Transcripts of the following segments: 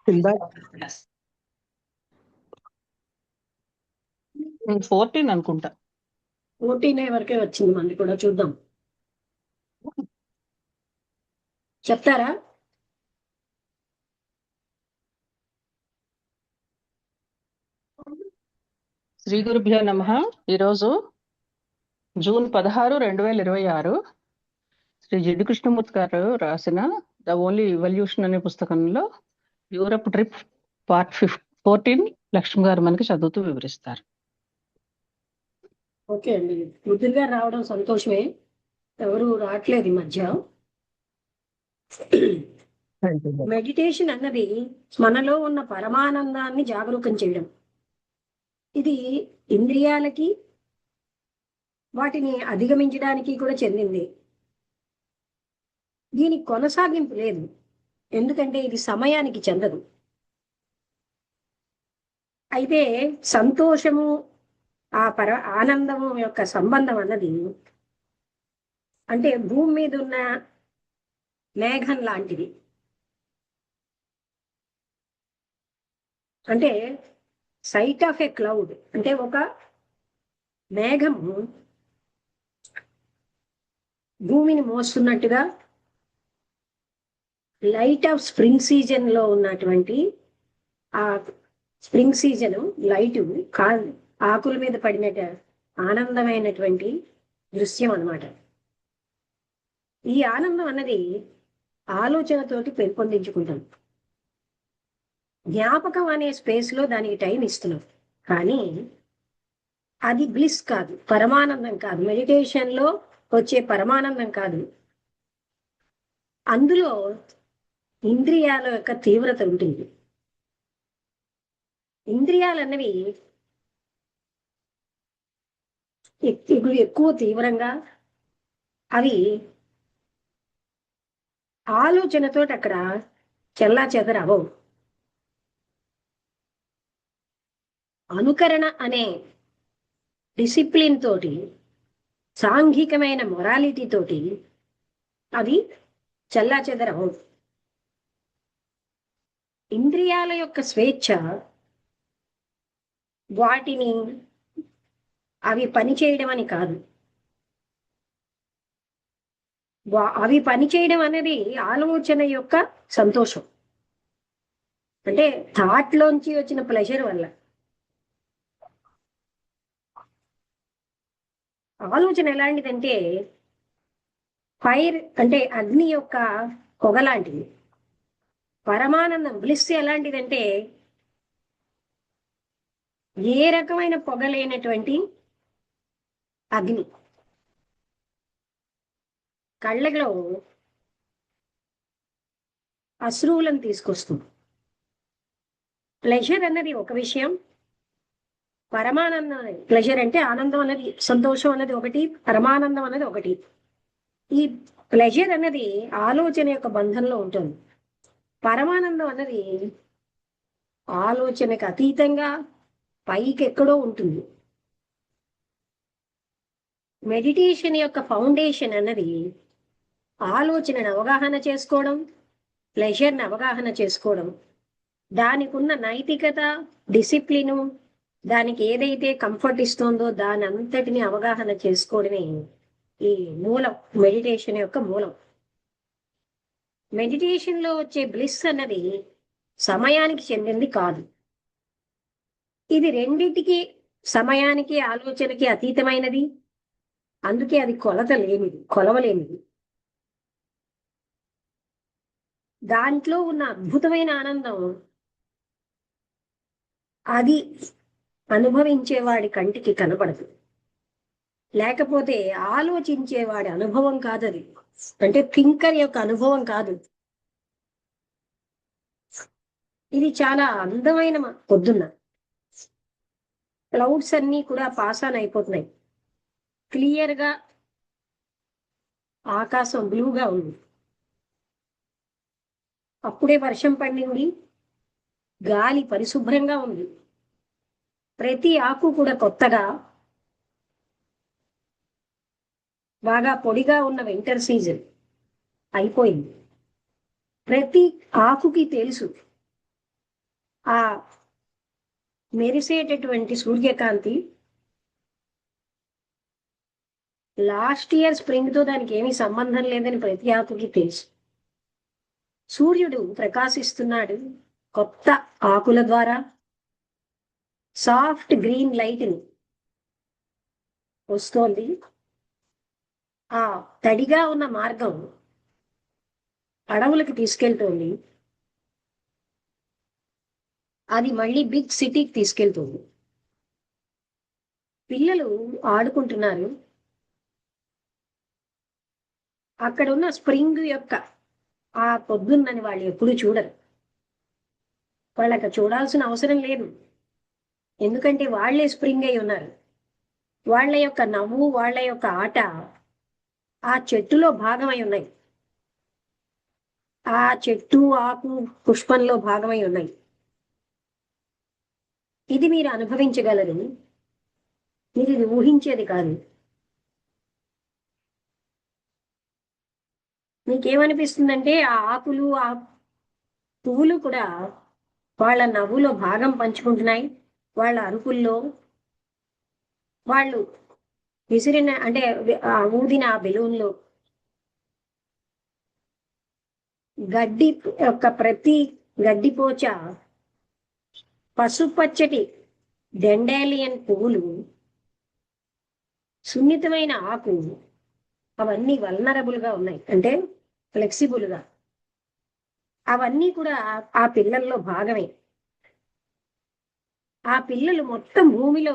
14 అనుకుంటా. 14 వరకే వచ్చింది మంది కూడా, చూద్దాం. చెప్తారా? శ్రీ గురుభ్యో నమః. ఈరోజు జూన్ 16, 2026 శ్రీ జిడ్డు కృష్ణమూర్తి గారు రాసిన ద ఓన్లీ ఇవల్యూషన్ అనే పుస్తకంలో యూరప్ ట్రిప్ పార్ట్ 14 లక్ష్మి గారు మనకి చదువుతూ వివరిస్తారు. ఓకే అండి, వృద్ధులు గారు రావడం సంతోషమే. ఎవరు రావట్లేదు ఈ మధ్య. మెడిటేషన్ అన్నది మనలో ఉన్న పరమానందాన్ని జాగరూకం చేయడం. ఇది ఇంద్రియాలకి వాటిని అధిగమించడానికి కూడా చెందింది. దీనికి కొనసాగింపు లేదు, ఎందుకంటే ఇది సమయానికి చెందదు. అయితే సంతోషము, ఆ ఆనందము యొక్క సంబంధం అన్నది అంటే భూమి మీద ఉన్న మేఘం లాంటిది. అంటే సైట్ ఆఫ్ ఏ క్లౌడ్, అంటే ఒక మేఘము భూమిని మోస్తున్నట్టుగా, లైట్ ఆఫ్ స్ప్రింగ్ సీజన్ లో ఉన్నటువంటి ఆ స్ప్రింగ్ సీజన్ లైట్ ఆకుల మీద పడినట్టు ఆనందమైనటువంటి దృశ్యం అన్నమాట. ఈ ఆనందం అన్నది ఆలోచనతోటి పెంపొందించుకుంటాం. జ్ఞాపకం అనే స్పేస్ లో దానికి టైం ఇస్తున్నాం, కానీ అది బ్లిస్ కాదు, పరమానందం కాదు. మెడిటేషన్ లో వచ్చే పరమానందం కాదు. అందులో ఇంద్రియాల యొక్క తీవ్రత ఉంటుంది. ఇంద్రియాలు అన్నవి ఎక్కువ తీవ్రంగా అవి ఆలోచనతో అక్కడ చెల్లా చెదరవవు. అనుకరణ అనే డిసిప్లిన్ తోటి, సాంఘికమైన మొరాలిటీ తోటి అవి చెల్లా చెదరవవు. ఇంద్రియాల యొక్క స్వేచ్ఛ వాటిని అవి పనిచేయడం అని కాదు. అవి పనిచేయడం అనేది ఆలోచన యొక్క సంతోషం, అంటే థాట్ లోంచి వచ్చిన ప్లెజర్ వల్ల. ఆలోచన ఎలాంటిదంటే ఫైర్, అంటే అగ్ని యొక్క పొగ లాంటిది. పరమానందం బ్లిస్ ఎలాంటిదంటే ఏ రకమైన పొగ లేనటువంటి అగ్ని. కళ్ళలో అశ్రువులను తీసుకొస్తుంది. ప్లెజర్ అన్నది ఒక విషయం, పరమానందం ప్లెజర్ అంటే ఆనందం అన్నది, సంతోషం అన్నది ఒకటి, పరమానందం అన్నది ఒకటి. ఈ ప్లెజర్ అన్నది ఆలోచన యొక్క బంధంలో ఉంటుంది. పరమానందం అన్నది ఆలోచనకు అతీతంగా పైకి ఎక్కడో ఉంటుంది. మెడిటేషన్ యొక్క ఫౌండేషన్ అన్నది ఆలోచనను అవగాహన చేసుకోవడం, ప్లెజర్ని అవగాహన చేసుకోవడం, దానికి ఉన్న నైతికత, డిసిప్లిను, దానికి ఏదైతే కంఫర్ట్ ఇస్తుందో దాని అంతటిని అవగాహన చేసుకోవడమే ఈ మూలం, మెడిటేషన్ యొక్క మూలం. మెడిటేషన్ లో వచ్చే బ్లిస్ అన్నది సమయానికి చెందింది కాదు. ఇది రెండిటికి, సమయానికి ఆలోచనకి అతీతమైనది. అందుకే అది కొలవలేనిది. దాంట్లో ఉన్న అద్భుతమైన ఆనందం అది అనుభవించేవాడి కంటికి కనపడదు. లేకపోతే ఆలోచించేవాడి అనుభవం కాదు అది, అంటే థింకర్ యొక్క అనుభవం కాదు. ఇది చాలా అందమైన పొద్దున్న క్లౌడ్స్ అన్నీ కూడా పాస్ ఆన్ అయిపోతున్నాయి. క్లియర్ గా ఆకాశం బ్లూగా ఉంది. అప్పుడే వర్షం పడింది, గాలి పరిశుభ్రంగా ఉంది. ప్రతి ఆకు కూడా కొత్తగా, బాగా పొడిగా ఉన్న వింటర్ సీజన్ అయిపోయింది. ప్రతి ఆకుకి తెలుసు ఆ మెరిసేటటువంటి సూర్యకాంతి లాస్ట్ ఇయర్ స్ప్రింగ్ తో దానికి ఏమీ సంబంధం లేదని ప్రతి ఆకుకి తెలుసు. సూర్యుడు ప్రకాశిస్తున్నాడు కొత్త ఆకుల ద్వారా, సాఫ్ట్ గ్రీన్ లైట్ వస్తోంది. ఆ తడిగా ఉన్న మార్గం అడవులకు తీసుకెళ్తోంది. అది మళ్ళీ బిగ్ సిటీకి తీసుకెళ్తుంది. పిల్లలు ఆడుకుంటున్నారు. అక్కడ ఉన్న స్ప్రింగ్ యొక్క ఆ పొద్దున్నని వాళ్ళు ఎప్పుడూ చూడరు. వాళ్ళకి చూడాల్సిన అవసరం లేదు, ఎందుకంటే వాళ్లే స్ప్రింగ్ అయి ఉన్నారు. వాళ్ళ యొక్క నవ్వు, వాళ్ళ యొక్క ఆట ఆ చెట్టులో భాగమై ఉన్నాయి, ఆ చెట్టు ఆకు పుష్పంలో భాగమై ఉన్నాయి. ఇది మీరు అనుభవించగలరు, మీరు ఇది ఊహించేది కాదు. మీకేమనిపిస్తుందంటే ఆ ఆకులు ఆ పువ్వులు కూడా వాళ్ళ నవ్వులో భాగం పంచుకుంటున్నాయి. వాళ్ళ అరుపుల్లో వాళ్ళు విసిరిన అంటే ఊదిన ఆ బెలూన్లో గడ్డి యొక్క ప్రతి గడ్డిపోచ, పసుపచ్చటి డెండాలియన్ పువ్వులు, సున్నితమైన ఆకు, అవన్నీ వల్నరబుల్ గా ఉన్నాయి, అంటే ఫ్లెక్సిబుల్ గా. అవన్నీ కూడా ఆ పిల్లల్లో భాగమే. ఆ పిల్లలు మొత్తం భూమిలో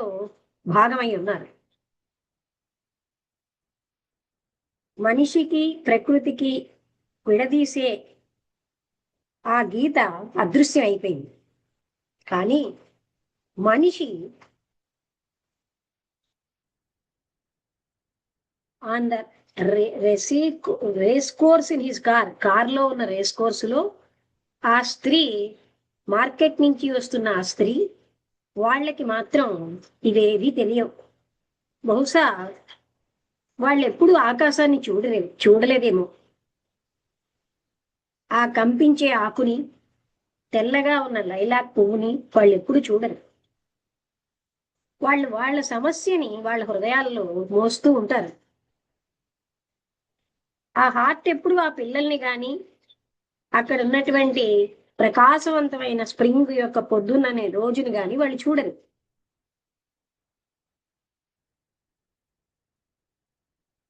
భాగమై ఉన్నారు. మనిషికి ప్రకృతికి విడదీసే ఆ గీత అదృశ్యం అయిపోయింది. కానీ మనిషి on the race course in his కార్లో ఉన్న రేస్ కోర్సులో ఆ స్త్రీ, మార్కెట్ నుంచి వస్తున్న ఆ స్త్రీ, వాళ్ళకి మాత్రం ఇవేవి తెలియవు. బహుశా వాళ్ళు ఎప్పుడూ ఆకాశాన్ని చూడలేదేమో. ఆ కంపించే ఆకుని, తెల్లగా ఉన్న లైలాక్ పువ్వుని వాళ్ళు ఎప్పుడు చూడరు. వాళ్ళు వాళ్ళ సమస్యని వాళ్ళ హృదయాల్లో మోస్తూ ఉంటారు. ఆ హార్ట్ ఎప్పుడు ఆ పిల్లల్ని గాని, అక్కడ ఉన్నటువంటి ప్రకాశవంతమైన స్ప్రింగ్ యొక్క పొద్దున్ననే రోజును గాని వాళ్ళు చూడరు.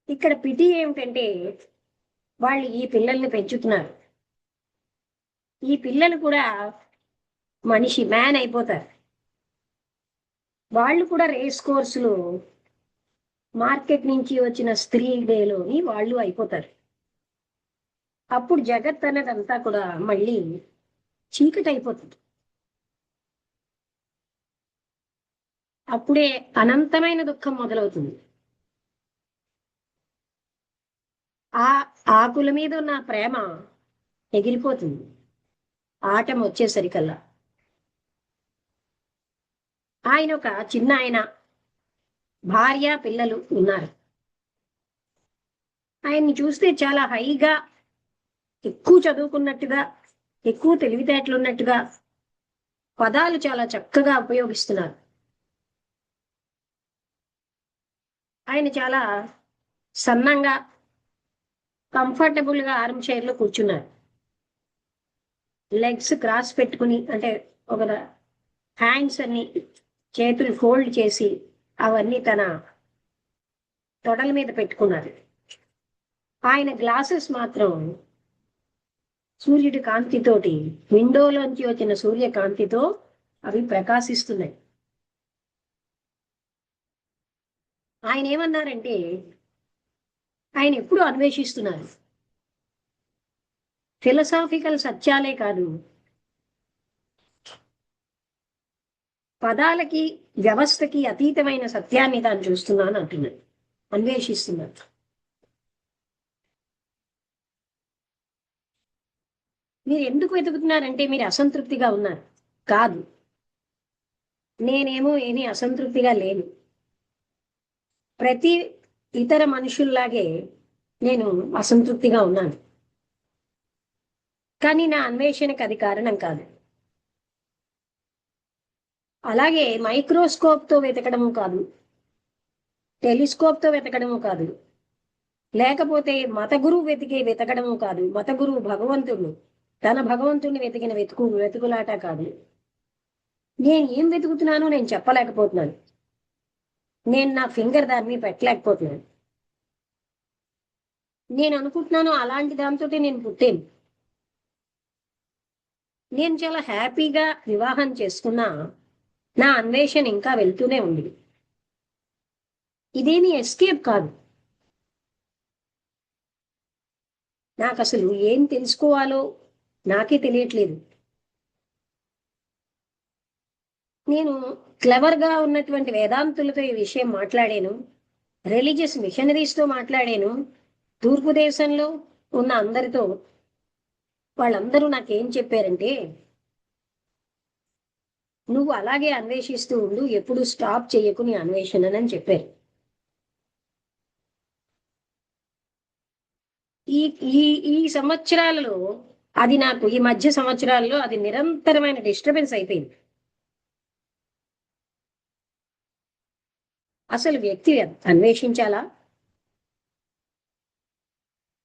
ఇక్కడ పిటి ఏమిటంటే వాళ్ళు ఈ పిల్లల్ని పెంచుతున్నారు. ఈ పిల్లలు కూడా మనిషి మ్యాన్ అయిపోతారు. వాళ్ళు కూడా రేస్ కోర్సులో మార్కెట్ నుంచి వచ్చిన స్త్రీ డేలోని వాళ్ళు అయిపోతారు. అప్పుడు జగత్ అన్నదంతా కూడా మళ్ళీ చీకటి అయిపోతుంది. అప్పుడే అనంతమైన దుఃఖం మొదలవుతుంది. ఆ ఆకుల మీద ఉన్న ప్రేమ ఎగిరిపోతుంది ఆటం వచ్చేసరికల్లా. ఆయన ఒక చిన్న ఆయన, భార్య పిల్లలు ఉన్నారు. ఆయన్ని చూస్తే చాలా హైగా, ఎక్కువ చదువుకున్నట్టుగా, ఎక్కువ తెలివితేటలు ఉన్నట్టుగా, పదాలు చాలా చక్కగా ఉపయోగిస్తున్నారు. ఆయన చాలా సన్నంగా, కంఫర్టబుల్ గా ఆర్మ్ చైర్ లో కూర్చున్నారు. లెగ్స్ క్రాస్ పెట్టుకుని, అంటే ఒక హ్యాండ్స్ అన్ని చేతులు ఫోల్డ్ చేసి అవన్నీ తన తొడల మీద పెట్టుకున్నారు. ఆయన గ్లాసెస్ మాత్రం సూర్యుడి కాంతితోటి, విండోలోంచి వచ్చిన సూర్యకాంతితో అవి ప్రకాశిస్తున్నాయి. ఆయన ఏమన్నారంటే, ఆయన ఎప్పుడూ అన్వేషిస్తున్నారు. ఫిలసాఫికల్ సత్యాలే కాదు, పదాలకి వ్యవస్థకి అతీతమైన సత్యాన్ని తాను చూస్తున్నాను అంటున్నాడు, అన్వేషిస్తున్నాడు. మీరు ఎందుకు వెతుకుతున్నారంటే మీరు అసంతృప్తిగా ఉన్నారు కాదు. నేనేమో ఏమీ అసంతృప్తిగా లేను. ప్రతి ఇతర మనుషుల్లాగే నేను అసంతృప్తిగా ఉన్నాను. కానీ నా అన్వేషణకు అది కారణం కాదు. అలాగే మైక్రోస్కోప్ తో వెతకడము కాదు, టెలిస్కోప్ తో వెతకడము కాదు, లేకపోతే మత గురువు వెతకడము కాదు, మత గురువు భగవంతుడు తన భగవంతుడిని వెతికిన వెతుకులాట కాదు. నేను ఏం వెతుకుతున్నానో నేను చెప్పలేకపోతున్నాను, నేను నా ఫింగర్ దాని మీద పెట్టలేకపోతున్నాను. నేను అనుకుంటున్నాను అలాంటి దాంతో నేను పుట్టాను. నేను చాలా హ్యాపీగా వివాహం చేసుకున్నా, నా అన్వేషణ ఇంకా వెళ్తూనే ఉంది. ఇదేమి ఎస్కేప్ కాదు. నాకు అసలు ఏం తెలుసుకోవాలో నాకే తెలియట్లేదు. నేను క్లెవర్గా ఉన్నటువంటి వేదాంతులతో ఈ విషయం మాట్లాడాను, రిలీజియస్ మిషనరీస్తో మాట్లాడాను, తూర్పు దేశంలో ఉన్న అందరితో. వాళ్ళందరూ నాకేం చెప్పారంటే, నువ్వు అలాగే అన్వేషిస్తూ ఉండు, ఎప్పుడు స్టాప్ చేయకు నీ అన్వేషణని చెప్పారు. ఈ ఈ ఈ సంవత్సరాలలో అది నాకు, ఈ మధ్య సంవత్సరాల్లో అది నిరంతరమైన డిస్టర్బెన్స్ అయిపోయింది. అసలు వ్యక్తి అన్వేషించాలా?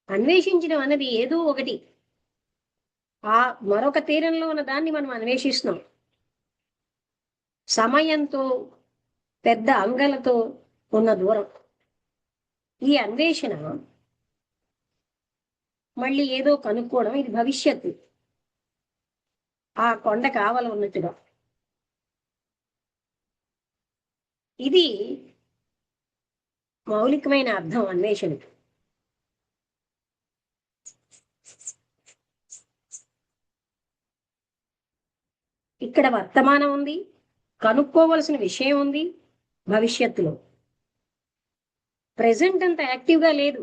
అన్వేషించడం అన్నది ఏదో ఒకటి, ఆ మరొక తీరంలో ఉన్న దాన్ని మనం అన్వేషిస్తున్నాం. సమయంతో పెద్ద అంగలతో ఉన్న దూరం. ఈ అన్వేషణ మళ్ళీ ఏదో కనుక్కోవడం, ఇది భవిష్యత్తు. ఆ కొండ కావల ఉన్నట్టుగా ఇది మౌలికమైన అర్థం అన్వేషణకు. ఇక్కడ వర్తమానం ఉంది, కనుక్కోవలసిన విషయం ఉంది, భవిష్యత్తులో. ప్రెసెంట్ అంత యాక్టివ్గా లేదు,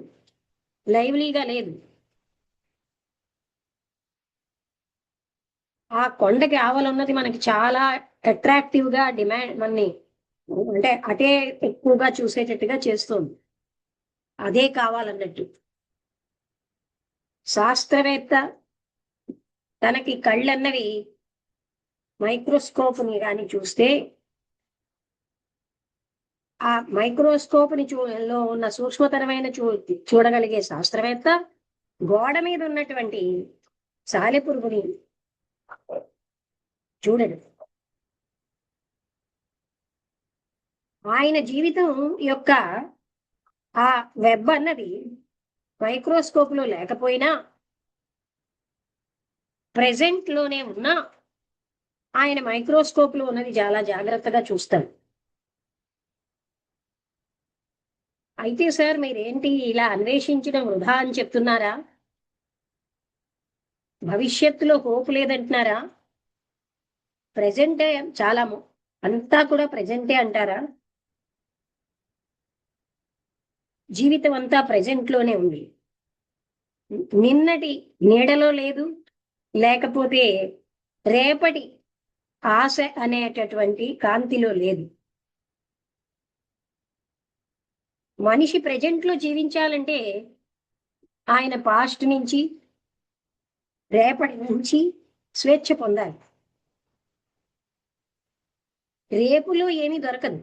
లైవ్లీగా లేదు. ఆ కొండకి ఆవలున్నది మనకి చాలా అట్రాక్టివ్గా డిమాండ్ మనని, అంటే అటే ఎక్కువగా చూసేటట్టుగా చేస్తుంది. అదే కావాలన్నట్టు. శాస్త్రవేత్త తనకి కళ్ళన్నవి మైక్రోస్కోప్ని కానీ చూస్తే, ఆ మైక్రోస్కోప్ని లో ఉన్న సూక్ష్మతరమైన చూడగలిగే శాస్త్రవేత్త గోడ మీద ఉన్నటువంటి సాలెపురుగుని చూడడు. ఆయన జీవితం యొక్క ఆ వెబ్ అన్నది మైక్రోస్కోప్ లో లేకపోయినా, ప్రెజెంట్ లోనే ఉన్నా, ఆయన మైక్రోస్కోప్ లో ఉన్నది చాలా జాగ్రత్తగా చూస్తాడు. అయితే సార్ మీరేంటి ఇలా అన్వేషించడం వృధా అని చెప్తున్నారా? భవిష్యత్తులో హోప్ లేదంటున్నారా? ప్రెజెంటే చాలా, అంతా కూడా ప్రెజెంటే అంటారా? జీవితం అంతా ప్రెజెంట్ లోనే ఉంది. నిన్నటి నీడలో లేదు, లేకపోతే రేపటి ఆశ అనేటటువంటి కాంతిలో లేదు. మనిషి ప్రెజెంట్ లో జీవించాలంటే ఆయన పాస్ట్ నుంచి, రేపటి నుంచి స్వేచ్ఛ పొందాలి. రేపులో ఏమీ దొరకదు,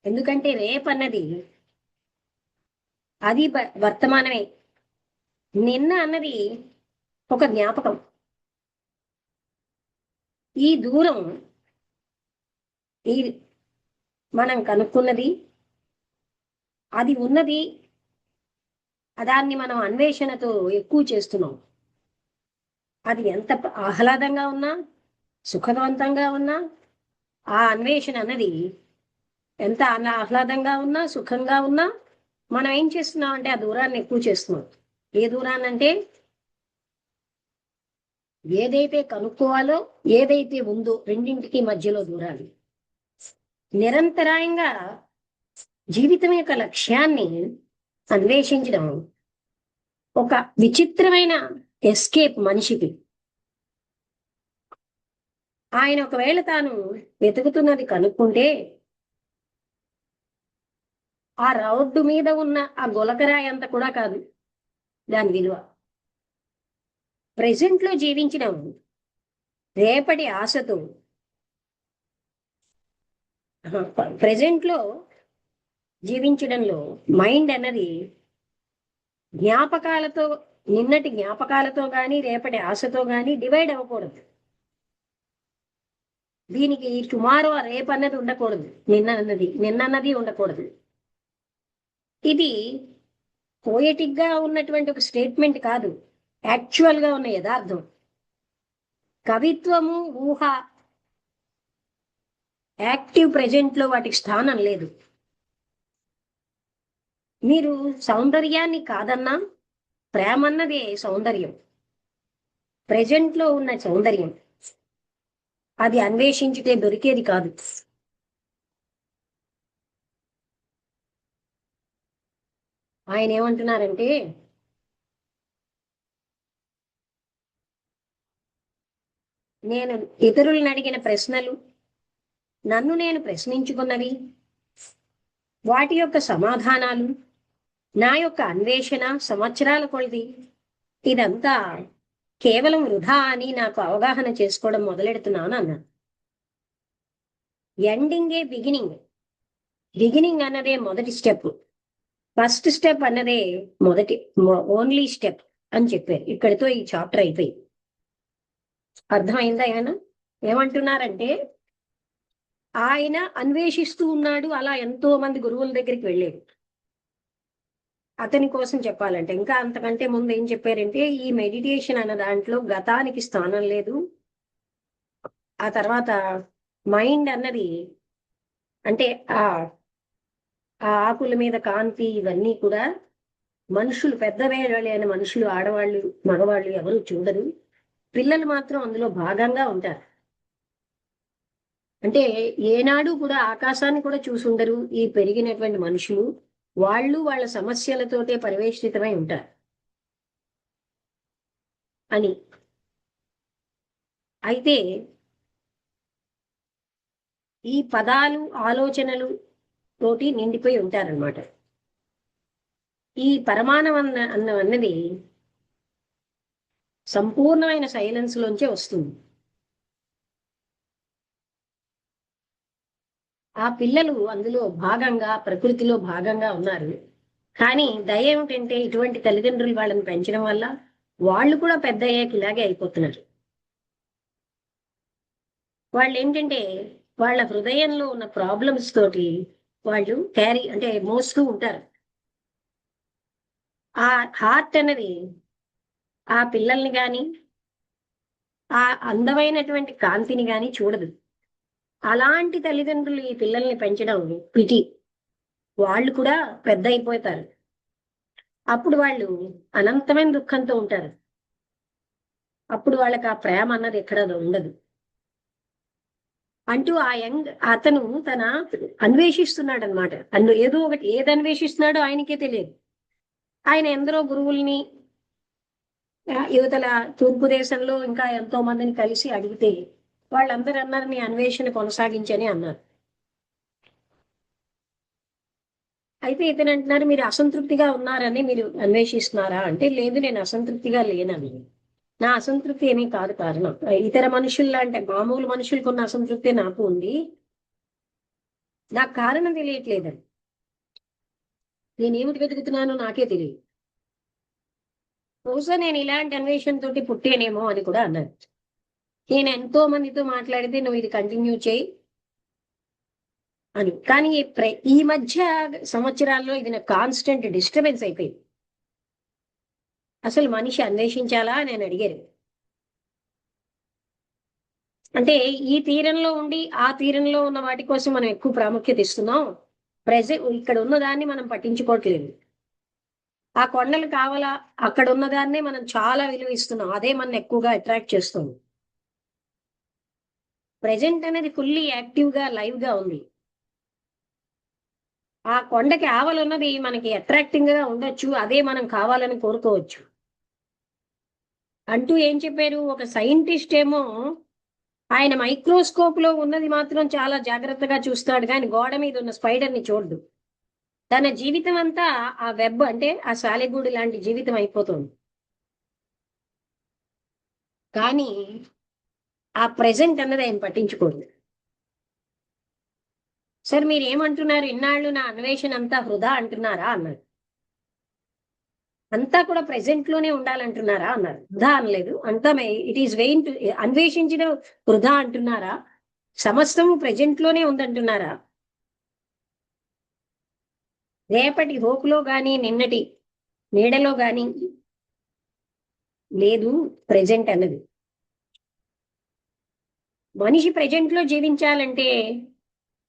ఎందుకంటే రేపు అన్నది అది వర్తమానమే. నిన్న అన్నది ఒక జ్ఞాపకం. ఈ దూరం, ఈ మనం కనుక్కున్నది, అది ఉన్నది, దాన్ని మనం అన్వేషణతో ఎక్కువ చేస్తున్నాం. అది ఎంత ఆహ్లాదంగా ఉన్నా, సుఖవంతంగా ఉన్నా, ఆ అన్వేషణ అన్నది ఎంత ఆహ్లాదంగా ఉన్నా, సుఖంగా ఉన్నా, మనం ఏం చేస్తున్నాం అంటే ఆ దూరాన్ని ఎక్కువ చేస్తున్నాం. ఏ దూరాన్ని అంటే, ఏదైతే కనుక్కోవాలో, ఏదైతే ఉందో రెండింటికి మధ్యలో దూరాలు. నిరంతరాయంగా జీవితం యొక్క లక్ష్యాన్ని అన్వేషించడం ఒక విచిత్రమైన ఎస్కేప్ మనిషికి. ఆయన ఒకవేళ తాను వెతుకుతున్నది కనుక్కుంటే, ఆ రోడ్డు మీద ఉన్న ఆ గులకరాయి అంత కూడా కాదు దాని విలువ. ప్రెజెంట్ లో జీవించడం రేపటి ఆశతో, ప్రెజెంట్ లో జీవించడంలో మైండ్ అన్నది జ్ఞాపకాలతో, నిన్నటి జ్ఞాపకాలతో గాని రేపటి ఆశతో గాని డివైడ్ అవ్వకూడదు. దీనికి టుమారో రేపు అన్నది ఉండకూడదు, నిన్నన్నది ఉండకూడదు. ఇది పోయటిక్ గా ఉన్నటువంటి ఒక స్టేట్మెంట్ కాదు, యాక్చువల్ గా ఉన్న యథార్థం. కవిత్వము, ఊహ, యాక్టివ్ ప్రెజెంట్ లో వాటికి స్థానం లేదు. మీరు సౌందర్యాన్ని కాదన్నా, ప్రేమన్నదే సౌందర్యం, ప్రెజెంట్ లో ఉన్న సౌందర్యం. అది అన్వేషించితే దొరికేది కాదు. ఆయన ఏమంటున్నారంటే, నేను ఇతరులను అడిగిన ప్రశ్నలు, నన్ను నేను ప్రశ్నించుకున్నవి, వాటి యొక్క సమాధానాలు, నా యొక్క అన్వేషణ సంవత్సరాల కొలది, ఇదంతా కేవలం వృధా అని నాకు అవగాహన చేసుకోవడం మొదలెడుతున్నాను అన్నాను. ఎండింగే బిగినింగ్, బిగినింగ్ అన్నదే మొదటి స్టెప్, ఫస్ట్ స్టెప్ అన్నదే ఓన్లీ స్టెప్ అని చెప్పారు. ఇక్కడితో ఈ చాప్టర్ అయిపోయింది. అర్థమైందా? ఏమంటున్నారంటే, ఆయన అన్వేషిస్తూ ఉన్నాడు. అలా ఎంతో మంది గురువుల దగ్గరికి వెళ్ళాడు. అతని కోసం చెప్పాలంటే ఇంకా అంతకంటే ముందు ఏం చెప్పారంటే, ఈ మెడిటేషన్ అన్న దాంట్లో గతానికి స్థానం లేదు. ఆ తర్వాత మైండ్ అన్నది అంటే ఆ ఆకుల మీద కాంతి, ఇవన్నీ కూడా మనుషులు, పెద్దవేళ మనుషులు, ఆడవాళ్ళు, మగవాళ్ళు ఎవరు చూడరు. పిల్లలు మాత్రం అందులో భాగంగా ఉంటారు. అంటే ఏనాడు కూడా ఆకాశాన్ని కూడా చూసుండరు ఈ పెరిగినటువంటి మనుషులు. వాళ్ళు వాళ్ళ సమస్యలతోటే పరివేష్టితమై ఉంటారు అని. అయితే ఈ పదాలు, ఆలోచనలు తోటి నిండిపోయి ఉంటారనమాట. ఈ పరమాణం అన్నది సంపూర్ణమైన సైలెన్స్ లోంచే వస్తుంది. ఆ పిల్లలు అందులో భాగంగా, ప్రకృతిలో భాగంగా ఉన్నారు. కానీ దయ ఏమిటంటే, ఇటువంటి తల్లిదండ్రులు వాళ్ళని పెంచడం వల్ల వాళ్ళు కూడా పెద్ద అయ్యాక ఇలాగే అయిపోతున్నారు. వాళ్ళు ఏంటంటే వాళ్ళ హృదయంలో ఉన్న ప్రాబ్లమ్స్ తోటి వాళ్ళు మోస్తూ ఉంటారు. ఆ హార్ట్ అనేది ఆ పిల్లల్ని గాని, ఆ అందమైనటువంటి కాంతిని గాని చూడదు. అలాంటి తల్లిదండ్రులు ఈ పిల్లల్ని పెంచడం పిటి. వాళ్ళు కూడా పెద్ద అయిపోతారు. అప్పుడు వాళ్ళు అనంతమైన దుఃఖంతో ఉంటారు. అప్పుడు వాళ్ళకి ఆ ప్రేమ అన్నది ఎక్కడ ఉండదు. అంటూ ఆ అతను అన్వేషిస్తున్నాడు అనమాట. ఏదో ఒకటి, ఏది అన్వేషిస్తున్నాడో ఆయనకే తెలియదు. ఆయన ఎందరో గురువుల్ని, యువతల తూర్పు దేశంలో ఇంకా ఎంతో మందిని కలిసి అడిగితే వాళ్ళందరూ అన్నారు, నీ అన్వేషణ కొనసాగించని అన్నారు. అయితే ఇతను అంటున్నారు, మీరు అసంతృప్తిగా ఉన్నారని మీరు అన్వేషిస్తున్నారా అంటే, లేదు నేను అసంతృప్తిగా లేనని. నా అసంతృప్తి ఏమీ కాదు కారణం. ఇతర మనుషుల్లా అంటే మామూలు మనుషులకు ఉన్న అసంతృప్తి నాకు ఉంది. నాకు కారణం తెలియట్లేదని. నేనేమిటి వెతుకుతున్నానో నాకే తెలియదు. బహుశా నేను ఇలాంటి అన్వేషణ తోటి పుట్టేనేమో అని కూడా అన్నారు. నేను ఎంతో మందితో మాట్లాడితే, నువ్వు ఇది కంటిన్యూ చేయి అని. కానీ ఈ మధ్య సంవత్సరాల్లో ఇది నాకు కాన్స్టెంట్ డిస్టర్బెన్స్ అయిపోయింది. అసలు మనిషి అన్వేషించాలా అని నేను అడిగారు. అంటే ఈ తీరంలో ఉండి ఆ తీరంలో ఉన్న వాటి కోసం మనం ఎక్కువ ప్రాముఖ్యత ఇస్తున్నాం. ఇక్కడ ఉన్నదాన్ని మనం పట్టించుకోవట్లేదు. ఆ కొండలు కావాలా, అక్కడ ఉన్నదాన్నే మనం చాలా విలువ ఇస్తున్నాం. అదే మనం ఎక్కువగా అట్రాక్ట్ చేస్తుంది. ప్రెజెంట్ అనేది ఫుల్లీ యాక్టివ్ గా, లైవ్ గా ఉంది. ఆ కొండకి ఆవలున్నది మనకి అట్రాక్టింగ్ గా ఉండొచ్చు, అదే మనం కావాలని కోరుకోవచ్చు. అంటూ ఏం చెప్పారు, ఒక సైంటిస్ట్ ఏమో ఆయన మైక్రోస్కోప్ లో ఉన్నది మాత్రం చాలా జాగ్రత్తగా చూస్తాడు, కానీ గోడ మీద ఉన్న స్పైడర్ ని చూడడు. తన జీవితం అంతా ఆ వెబ్ అంటే ఆ సాలెగూడు లాంటి జీవితం అయిపోతుంది. కానీ ఆ ప్రెజెంట్ అన్నది ఆయన పట్టించుకోడు. సార్ మీరు ఏమంటున్నారు, ఇన్నాళ్ళు నా అన్వేషణ అంతా వృధా అంటున్నారా అన్నాడు. అంతా కూడా ప్రెసెంట్ లోనే ఉండాలంటున్నారా అన్నారు. వృధా అనలేదు, అంతా ఇట్ ఈస్ వెయిన్ టు అన్వేషించిన వృధా అంటున్నారా, సమస్తము ప్రెజెంట్ లోనే ఉందంటున్నారా, రేపటి హోకులో గాని నిన్నటి నీడలో గాని లేదు ప్రెజెంట్ అన్నది. మనిషి ప్రెజెంట్ లో జీవించాలంటే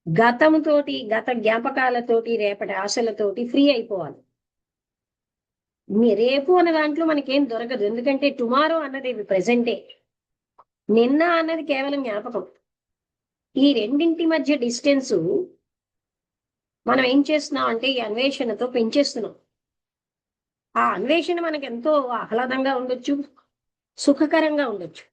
గతంతోటి, గత జ్ఞాపకాలతోటి, రేపటి ఆశలతోటి ఫ్రీ అయిపోవాలి. రేపు అన్న దాంట్లో మనకేం దొరకదు, ఎందుకంటే టుమారో అన్నది ప్రెజెంటే, నిన్న అన్నది కేవలం జ్ఞాపకం. ఈ రెండింటి మధ్య డిస్టెన్స్ మనం ఏం చేస్తున్నాం అంటే ఈ అన్వేషణతో పెంచేస్తున్నాం. ఆ అన్వేషణ మనకు ఎంతో ఆహ్లాదంగా ఉండొచ్చు, సుఖకరంగా ఉండొచ్చు.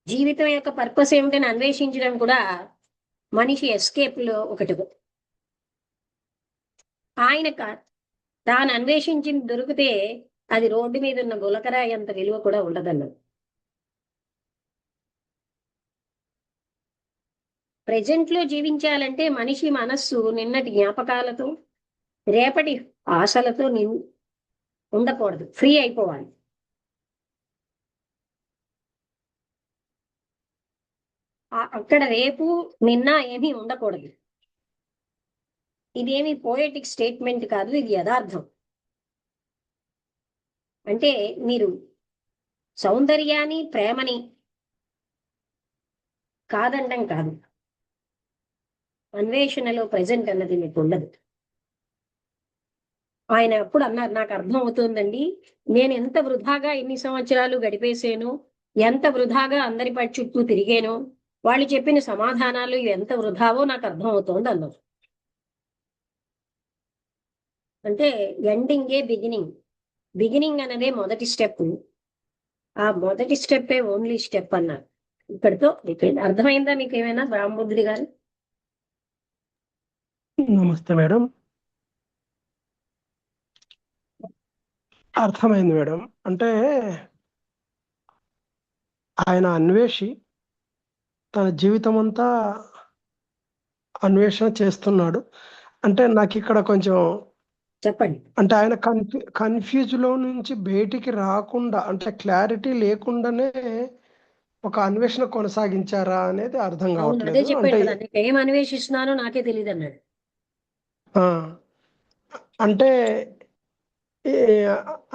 జీవితం యొక్క పర్పస్ ఏమిటని అన్వేషించడం కూడా మనిషి ఎస్కేప్ లో ఒకటి. ఆయన తాను అన్వేషించింది దొరికితే అది రోడ్డు మీద ఉన్న గులకరాయి అంత విలువ కూడా ఉండదన్నది. ప్రెజెంట్ లో జీవించాలంటే మనిషి మనస్సు నిన్నటి జ్ఞాపకాలతో, రేపటి ఆశలతో ఉండకూడదు, ఫ్రీ అయిపోవాలి. అక్కడ రేపు నిన్న ఏమీ ఉండకూడదు. ఇదేమి పోయటిక్ స్టేట్మెంట్ కాదు, ఇది యథార్థం. అంటే మీరు సౌందర్యాన్ని, ప్రేమని కాదండం కాదు, అన్వేషణలో ప్రెజెంట్ అన్నది మీకు ఉండదు. ఆయన ఎప్పుడు అన్నారు, నాకు అర్థం అవుతుందండి, నేను ఎంత వృధాగా ఎన్ని సంవత్సరాలు గడిపేసాను, ఎంత వృధాగా అందరి చుట్టూ తిరిగాను, వాళ్ళు చెప్పిన సమాధానాలు ఎంత వృధావో నాకు అర్థం అవుతోంది అన్నారు. అంటే ఎండింగే బిగినింగ్, బిగినింగ్ అన్నదే మొదటి స్టెప్, ఆ మొదటి స్టెప్పే ఓన్లీ స్టెప్ అన్నారు. ఇక్కడితో అర్థమైందా మీకు ఏమైనా రామబుద్ధుడి గారు? నమస్తే మేడం. అర్థమైంది మేడం. అంటే ఆయన అన్వేషి తన జీవితం అంతా అన్వేషణ చేస్తున్నాడు. అంటే నాకు ఇక్కడ కొంచెం చెప్పండి. అంటే ఆయన కన్ఫ్యూజ్ లో నుంచి బయటికి రాకుండా, అంటే క్లారిటీ లేకుండానే ఒక అన్వేషణ కొనసాగించారా అనేది అర్థం అవును, అదే కావట్లేదు. చెప్పాడు అంటే కదా, నేను ఏం అన్వేషిస్తున్నానో నాకే తెలియదు అన్నాడు. ఆ, అంటే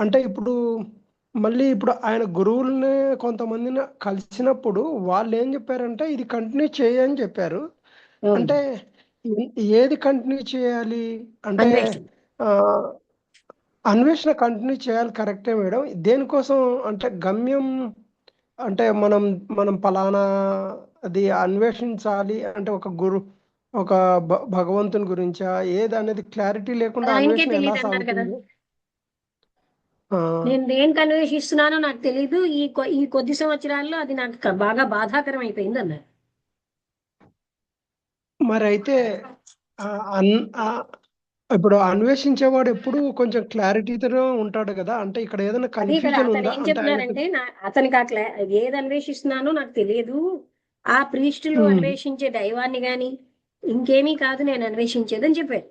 అంటే ఇప్పుడు మళ్ళీ ఇప్పుడు ఆయన గురువుల్ని కొంతమందిని కలిసినప్పుడు వాళ్ళు ఏం చెప్పారంటే ఇది కంటిన్యూ చేయని చెప్పారు. అంటే ఏది కంటిన్యూ చేయాలి అంటే అన్వేషణ. ఆ, అన్వేషణ కంటిన్యూ చేయాలి, కరెక్టే మేడం. దేనికోసం అంటే గమ్యం అంటే మనం మనం పలానా అది అన్వేషించాలి అంటే ఒక భగవంతుని గురించా ఏది అనేది క్లారిటీ లేకుండా ఆయనకే అన్వేషణ ఎలా తెలియదు అన్నారు కదా, సాగుతుంది? నేను దేనికి అన్వేషిస్తున్నానో నాకు తెలియదు, ఈ కొద్ది సంవత్సరాల్లో అది నాకు బాగా బాధాకరం అయిపోయింది అన్నారు. మరి అయితే ఇప్పుడు అన్వేషించేవాడు ఎప్పుడు కొంచెం క్లారిటీతో ఉంటాడు కదా. అంటే ఇక్కడ ఏదైనా అదే కదా, కన్ఫ్యూజన్ అతను ఉందా ఏం అంటే ఆయనకి? చెప్తున్నారంటే అతనికి ఏది అన్వేషిస్తున్నానో నాకు తెలియదు, ఆ ప్రీస్టులు ఉమ్, అన్వేషించే దైవాన్ని గాని ఇంకేమీ కాదు నేను అన్వేషించేదని చెప్పారు.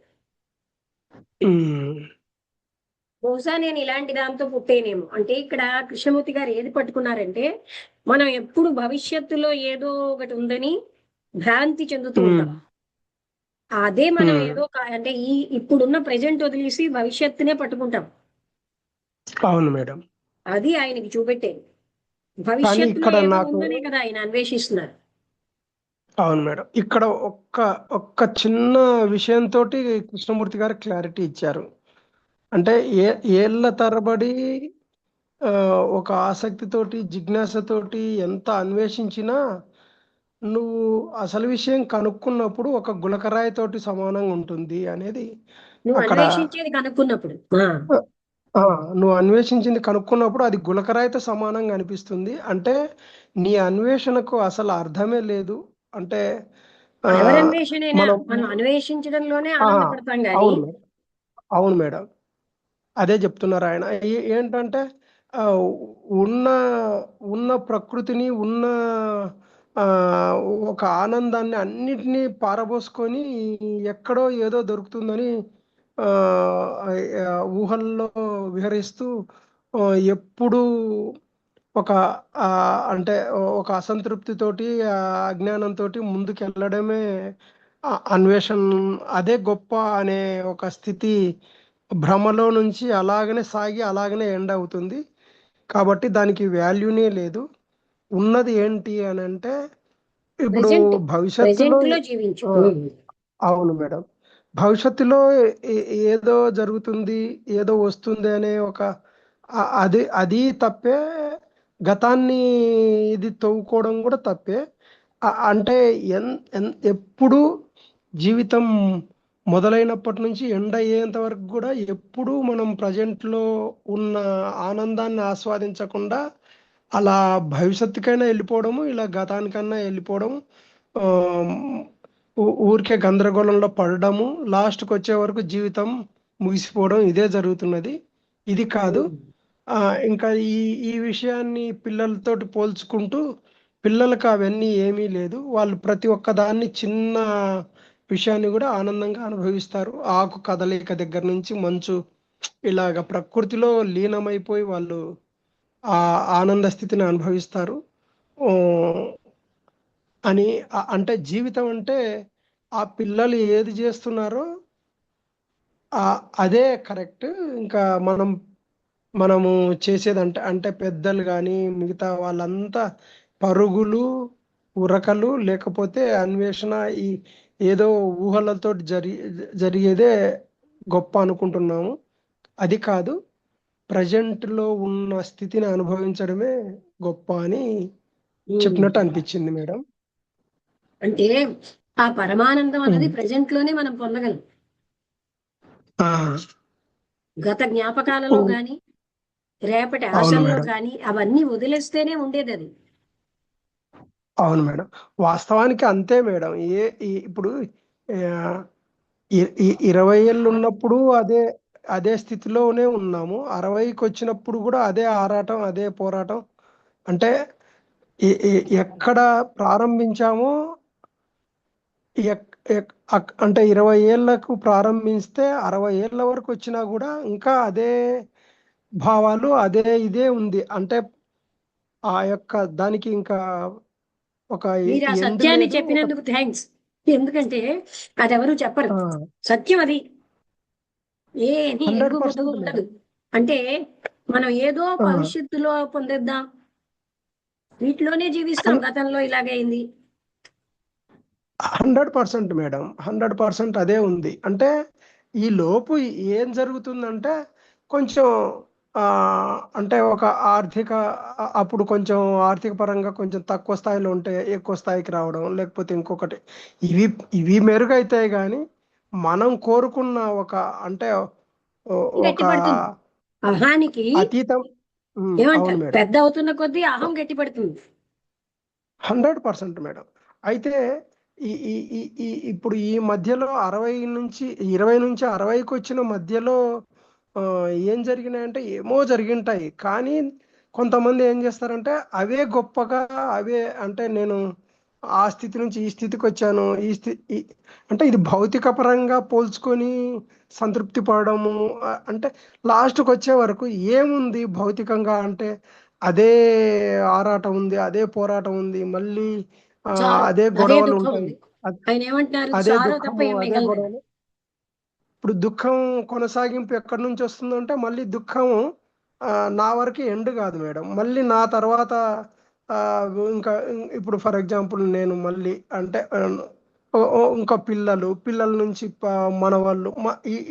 ఉమ్, బహుశా నేను ఇలాంటి దాంతో పుట్టేనేమో. అంటే ఇక్కడ కృష్ణమూర్తి గారు ఏది పట్టుకున్నారంటే, మనం ఎప్పుడు భవిష్యత్తులో ఏదో ఒకటి ఉందని భ్రాంతి చెందుతూ ఉంటాం. అదే మనం ఏదో అంటే ఇప్పుడున్న ప్రెజెంట్ వదిలేసి భవిష్యత్తునే పట్టుకుంటాం. అవును మేడం. అది ఆయనకి చూపెట్టేది. కానీ భవిష్యత్తులో ఇక్కడ ఏదో నాకు ఉందనే కదా ఆయన అన్వేషిస్తున్నారు. అవును మేడం, ఇక్కడ ఒక్క చిన్న విషయంతో కృష్ణమూర్తి గారు క్లారిటీ ఇచ్చారు. అంటే ఏళ్ల తరబడి ఆ, ఒక ఆసక్తితోటి జిజ్ఞాసతోటి ఎంత అన్వేషించినా నువ్వు అసలు విషయం కనుక్కున్నప్పుడు ఒక గులకరాయి తోటి సమానంగా ఉంటుంది అనేది నువ్వు అక్కడ. అన్వేషించేది కనుక్కున్నప్పుడు. ఆ, నువ్వు అన్వేషించింది కనుక్కున్నప్పుడు అది గులకరాయితో సమానంగా అనిపిస్తుంది. అంటే నీ అన్వేషణకు అసలు అర్థమే లేదు. అంటే ఆ, ఎవరి అన్వేషణైనా మనం మనం అన్వేషించడంలోనే ఆ, ఆనందపడతాం గాని. అవును మేడం, అవును మేడం, అదే చెప్తున్నారు ఆయన. ఏంటంటే ఆ, ఉన్న ఉన్న ప్రకృతిని, ఉన్న ఆ, ఒక ఆనందాన్ని అన్నిటినీ పారబోసుకొని ఎక్కడో ఏదో దొరుకుతుందని ఆ, ఊహల్లో విహరిస్తూ ఆ, ఎప్పుడు ఒక ఆ, అంటే ఒక అసంతృప్తితోటి అజ్ఞానంతో ముందుకు వెళ్ళడమే అన్వేషణ. అదే గొప్ప అనే ఒక స్థితి భ్రమలో నుంచి అలాగనే సాగి అలాగనే ఎండ్ అవుతుంది. కాబట్టి దానికి వాల్యూనే లేదు. ఉన్నది ఏంటి అని అంటే ఇప్పుడు ప్రెజెంట్ భవిష్యత్తులో ప్రెజెంట్ లో జీవించు. ఆ, అవును మేడం. భవిష్యత్తులో ఏదో జరుగుతుంది, ఏదో వస్తుంది అనే ఒక అది అది తప్పే. గతాన్ని ఇది తవ్వుకోవడం కూడా తప్పే. అంటే ఎప్పుడు జీవితం మొదలైనప్పటి నుంచి ఎండ్ అయ్యేంత వరకు కూడా ఎప్పుడూ మనం ప్రజెంట్లో ఉన్న ఆనందాన్ని ఆస్వాదించకుండా అలా భవిష్యత్తుకైనా వెళ్ళిపోవడము, ఇలా గతానికన్నా వెళ్ళిపోవడం, ఆ, ఊరికే గందరగోళంలో పడడము, లాస్ట్కి వచ్చే వరకు జీవితం ముగిసిపోవడం ఇదే జరుగుతున్నది. ఇది కాదు. ఆ, ఇంకా ఈ విషయాన్ని పిల్లలతోటి పోల్చుకుంటూ పిల్లలకు అవన్నీ ఏమీ లేదు. వాళ్ళు ప్రతి ఒక్క దాన్ని చిన్న విషయాన్ని కూడా ఆనందంగా అనుభవిస్తారు. ఆకు కదలిక దగ్గర నుంచి మంచు ఇలాగ ప్రకృతిలో లీనమైపోయి వాళ్ళు ఆ ఆనంద స్థితిని అనుభవిస్తారు. ఆ, అని అంటే జీవితం అంటే ఆ పిల్లలు ఏది చేస్తున్నారో అదే కరెక్ట్. ఇంకా మనము చేసేదంటే అంటే పెద్దలు కానీ మిగతా వాళ్ళంతా పరుగులు, ఉరకలు, లేకపోతే అన్వేషణ, ఈ ఏదో ఊహలతో జరిగేదే గొప్ప అనుకుంటున్నాము. అది కాదు. ప్రజెంట్లో ఉన్న స్థితిని అనుభవించడమే గొప్ప అని చెప్పినట్టు అనిపించింది మేడం. అంటే ఆ పరమానందం అన్నది ఉమ్. ప్రెజెంట్ లోనే మనం పొందగలం. ఆ, గత జ్ఞాపకాలలో ఉమ్, గాని రేపటి అవును ఆశల్లో మేడం. కానీ అవన్నీ వదిలేస్తేనే ఉండేది అది. అవును మేడం. వాస్తవానికి అంతే మేడం. ఇప్పుడు ఆ, 20 ఏళ్ళు ఉన్నప్పుడు అదే అదే స్థితిలోనే ఉన్నాము. 60కి వచ్చినప్పుడు కూడా అదే ఆరాటం, అదే పోరాటం. అంటే ఎక్కడ ప్రారంభించామో అంటే 20 ఏళ్లకు ప్రారంభిస్తే 60 ఏళ్ల వరకు వచ్చినా కూడా ఇంకా అదే భావాలు, అదే ఇదే ఉంది. అంటే ఆ యొక్క దానికి ఇంకా ఒక మీరు ఆ ఎండ్ సత్యాన్ని లేదు. ఒక చెప్పినందుకు థ్యాంక్స్. ఎందుకంటే అది ఎవరు చెప్పరు. ఆ, సత్యం అది. ఏమీ ఎరుగు పొదుగు 100% మేడం. ఉండదు. అంటే మనం ఏదో ఆ, భవిష్యత్తులో పొందేద్దాం, వీటిలోనే జీవిస్తాం. గతంలో ఇలాగే అయింది. 100% మేడం. 100% అదే ఉంది. అంటే ఈ లోపు ఏం జరుగుతుందంటే కొంచెం ఆ, అంటే ఒక ఆర్థిక అప్పుడు కొంచెం ఆర్థిక పరంగా కొంచెం తక్కువ స్థాయిలో ఉంటే ఎక్కువ స్థాయికి రావడం, లేకపోతే ఇంకొకటి, ఇవి ఇవి మెరుగైతాయి. కానీ మనం కోరుకున్న ఒక అంటే ఒక గట్టిపడుతుంది అహానికి. అతీతం. అవును ఏమంటారు, మేడం. పెద్ద అవుతున్న కొద్దీ అహం గట్టిపడుతుంది. 100% మేడం. అయితే ఈ ఈ ఈ ఈ ఇప్పుడు ఈ మధ్యలో 20 నుంచి 60కి వచ్చిన మధ్యలో ఆ, ఏం జరిగినాయంటే ఏమో జరిగింటాయి. కానీ కొంతమంది ఏం చేస్తారంటే అవే గొప్పగా, అవే అంటే నేను ఆ స్థితి నుంచి ఈ స్థితికి వచ్చాను, అంటే ఇది భౌతిక పరంగా పోల్చుకొని సంతృప్తి పడడము. అంటే లాస్ట్కి వచ్చే వరకు ఏముంది భౌతికంగా అంటే అదే ఆరాటం ఉంది, అదే పోరాటం ఉంది, మళ్ళీ చాలు, అదే అదే గొడవలు దుఃఖం ఉంటాయి. ఉంది. అ- ఆయన ఏమంటున్నారు, అదే సారో తప్ప దుఃఖము, ఏం అదే మిగలదు. గొడవలు. ఇప్పుడు దుఃఖం కొనసాగింపు ఎక్కడి నుంచి వస్తుందంటే మళ్ళీ దుఃఖము నా వరకు ఎండ్ కాదు మేడం. మళ్ళీ నా తర్వాత ఆ, ఇంకా ఇప్పుడు ఫర్ ఎగ్జాంపుల్ నేను మళ్ళీ అంటే ఇంకా పిల్లల నుంచి మనవాళ్ళు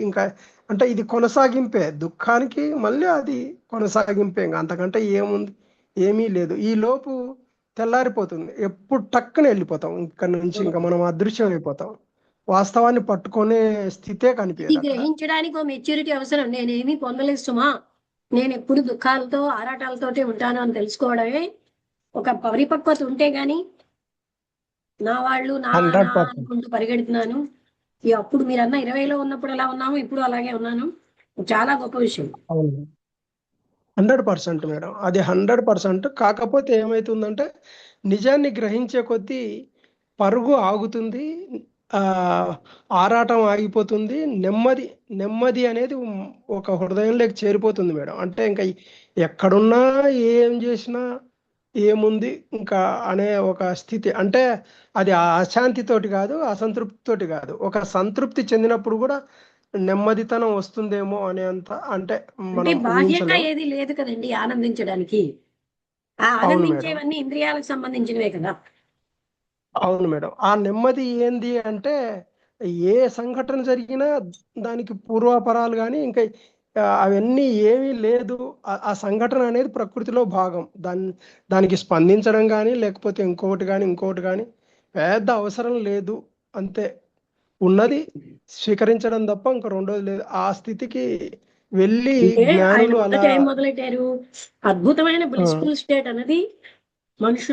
ఇంకా అంటే ఇది కొనసాగింపే దుఃఖానికి. మళ్ళీ అది కొనసాగింపే, ఇంకా అంతకంటే ఏముంది, ఏమీ లేదు. ఈ లోపు తెల్లారిపోతుంది. ఎప్పుడు టక్కున వెళ్ళిపోతాం ఇక్కడ నుంచి, ఇంకా మనం అదృశ్యం అయిపోతాం. వాస్తవాన్ని పట్టుకునే స్థితే ఇది కనిపించదు అక్కడ. గ్రహించడానికి ఒక మెచ్యూరిటీ అవసరం. నేనేమీ పొందలేదు సుమా, నేను ఎప్పుడు దుఃఖాలతో ఆరాటాలతోటే ఉంటాను అని తెలుసుకోవడమే ఒక పరిపక్వత ఉంటే గాని. నా వాళ్ళు నా నా 100%. అనుకుంటూ పరిగెడుతున్నాను. అప్పుడు మీరన్న 20లో ఉన్నప్పుడు ఎలా ఉన్నామో ఇప్పుడు అలాగే ఉన్నాను. చాలా గొప్ప విషయం. అవును. 100% మేడం, అది 100%. కాకపోతే ఏమవుతుందంటే నిజాన్ని గ్రహించే కొద్దీ పరుగు ఆగుతుంది, ఆ ఆరాటం ఆగిపోతుంది, నెమ్మది నెమ్మది అనేది ఒక హృదయంలోకి చేరిపోతుంది మేడం. అంటే ఇంకా ఎక్కడున్నా ఏం చేసినా ఏముంది ఇంకా అనే ఒక స్థితి. అంటే అది అశాంతితోటి కాదు, అసంతృప్తితోటి కాదు, ఒక సంతృప్తి చెందినప్పుడు కూడా నెమ్మదితనం వస్తుందేమో అనే అంత అంటే అంటే మనం బాహ్యంగా ఊహించలేం. ఏది లేదు కదండి ఆనందించడానికి. ఆ అవును మేడం, ఆనందించేవన్నీ ఇంద్రియాలకు సంబంధించినవే కదా. అవును మేడం. ఆ నెమ్మది ఏంది అంటే ఏ సంఘటన జరిగినా దానికి పూర్వాపరాలు కానీ ఇంకా అవన్నీ ఏమీ లేదు. ఆ సంఘటన అనేది ప్రకృతిలో భాగం. దానికి స్పందించడం కానీ లేకపోతే ఇంకొకటి కానీ పెద్ద అవసరం లేదు. అంతే, ఉన్నది స్వీకరించడం తప్ప ఇంకా రెండోది లేదు. ఆ స్థితికి వెళ్ళి అంటే ఆయన జ్ఞానులు మొదట అలా ఏం మొదలెట్టారు, అద్భుతమైన ఆ, బ్లిస్ఫుల్ స్టేట్ అనేది మనుషులు